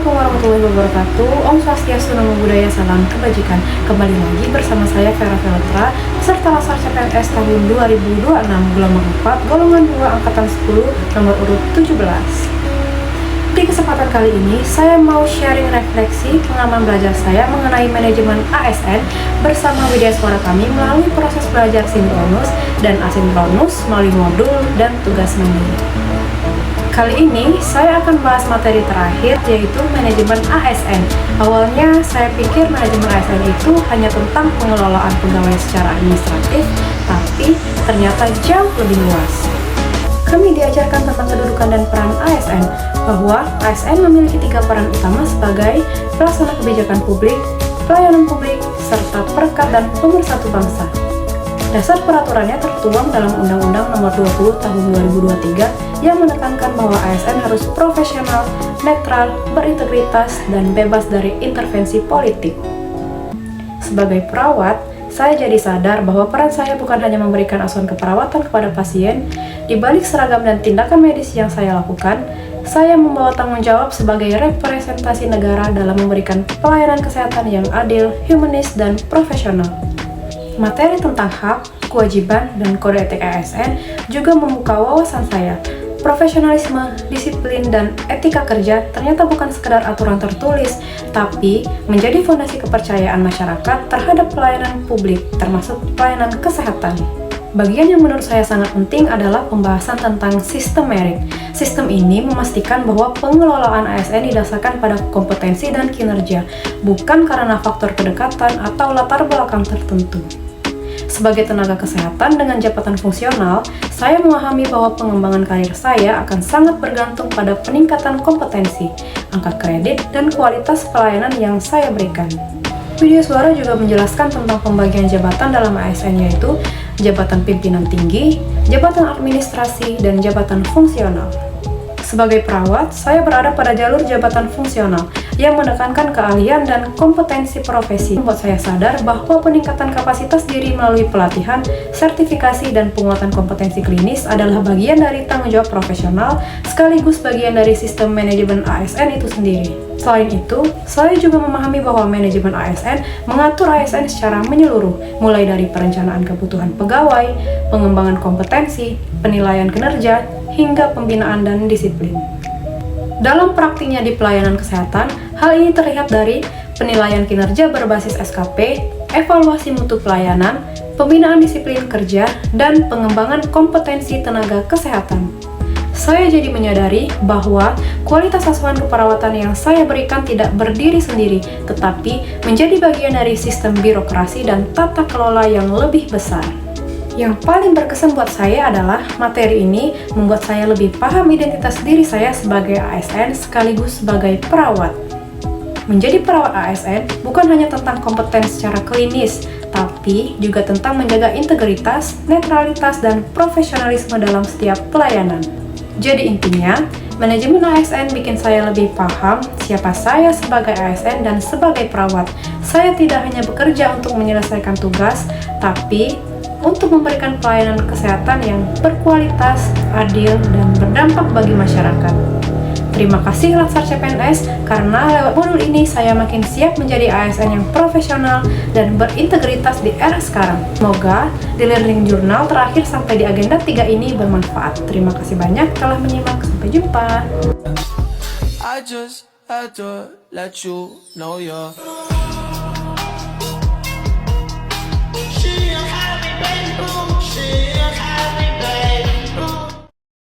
Assalamualaikum warahmatullahi wabarakatuh. Om Swastiastu, Namo Buddhaya, salam kebajikan. Kembali lagi bersama saya Vera Velotra, peserta Latsar CPNS tahun 2026, gelombang 4, golongan 2, angkatan 10, nomor urut 17. Di kesempatan kali ini, saya mau sharing refleksi pengalaman belajar saya mengenai manajemen ASN bersama widya suara kami melalui proses belajar sinkronus dan asinkronus melalui modul dan tugas mandiri. Kali ini saya akan bahas materi terakhir, yaitu manajemen ASN. Awalnya saya pikir manajemen ASN itu hanya tentang pengelolaan pegawai secara administratif, tapi ternyata jauh lebih luas. Kami diajarkan tentang kedudukan dan peran ASN, bahwa ASN memiliki 3 peran utama sebagai pelaksana kebijakan publik, pelayanan publik, serta perekat dan pemersatu bangsa. Dasar peraturannya tertuang dalam Undang-Undang Nomor 20 Tahun 2023 yang menekankan bahwa ASN harus profesional, netral, berintegritas, dan bebas dari intervensi politik. Sebagai perawat, saya jadi sadar bahwa peran saya bukan hanya memberikan asuhan keperawatan kepada pasien. Di balik seragam dan tindakan medis yang saya lakukan, saya membawa tanggung jawab sebagai representasi negara dalam memberikan pelayanan kesehatan yang adil, humanis, dan profesional. Materi tentang hak, kewajiban, dan kode etik ASN juga membuka wawasan saya. Profesionalisme, disiplin, dan etika kerja ternyata bukan sekedar aturan tertulis, tapi menjadi fondasi kepercayaan masyarakat terhadap pelayanan publik, termasuk pelayanan kesehatan. Bagian yang menurut saya sangat penting adalah pembahasan tentang sistem merit. Sistem ini memastikan bahwa pengelolaan ASN didasarkan pada kompetensi dan kinerja, bukan karena faktor kedekatan atau latar belakang tertentu. Sebagai tenaga kesehatan dengan jabatan fungsional, saya memahami bahwa pengembangan karir saya akan sangat bergantung pada peningkatan kompetensi, angka kredit, dan kualitas pelayanan yang saya berikan. Video suara juga menjelaskan tentang pembagian jabatan dalam ASN, yaitu jabatan pimpinan tinggi, jabatan administrasi, dan jabatan fungsional. Sebagai perawat, saya berada pada jalur jabatan fungsional yang menekankan keahlian dan kompetensi profesi. Membuat saya sadar bahwa peningkatan kapasitas diri melalui pelatihan, sertifikasi, dan penguatan kompetensi klinis adalah bagian dari tanggung jawab profesional sekaligus bagian dari sistem manajemen ASN itu sendiri. Selain itu, saya juga memahami bahwa manajemen ASN mengatur ASN secara menyeluruh, mulai dari perencanaan kebutuhan pegawai, pengembangan kompetensi, penilaian kinerja, hingga pembinaan dan disiplin. Dalam praktiknya di pelayanan kesehatan, hal ini terlihat dari penilaian kinerja berbasis SKP, evaluasi mutu pelayanan, pembinaan disiplin kerja, dan pengembangan kompetensi tenaga kesehatan. Saya jadi menyadari bahwa kualitas asuhan keperawatan yang saya berikan tidak berdiri sendiri, tetapi menjadi bagian dari sistem birokrasi dan tata kelola yang lebih besar. Yang paling berkesan buat saya adalah materi ini membuat saya lebih paham identitas diri saya sebagai ASN sekaligus sebagai perawat. Menjadi perawat ASN bukan hanya tentang kompeten secara klinis, tapi juga tentang menjaga integritas, netralitas, dan profesionalisme dalam setiap pelayanan. Jadi intinya, manajemen ASN bikin saya lebih paham siapa saya sebagai ASN dan sebagai perawat. Saya tidak hanya bekerja untuk menyelesaikan tugas, tapi untuk memberikan pelayanan kesehatan yang berkualitas, adil, dan berdampak bagi masyarakat. Terima kasih Latsar CPNS, karena lewat modul ini saya makin siap menjadi ASN yang profesional dan berintegritas di era sekarang. Semoga di Learning Journal terakhir sampai di agenda 3 ini bermanfaat. Terima kasih banyak telah menyimak. Sampai jumpa. I just had to let you know you're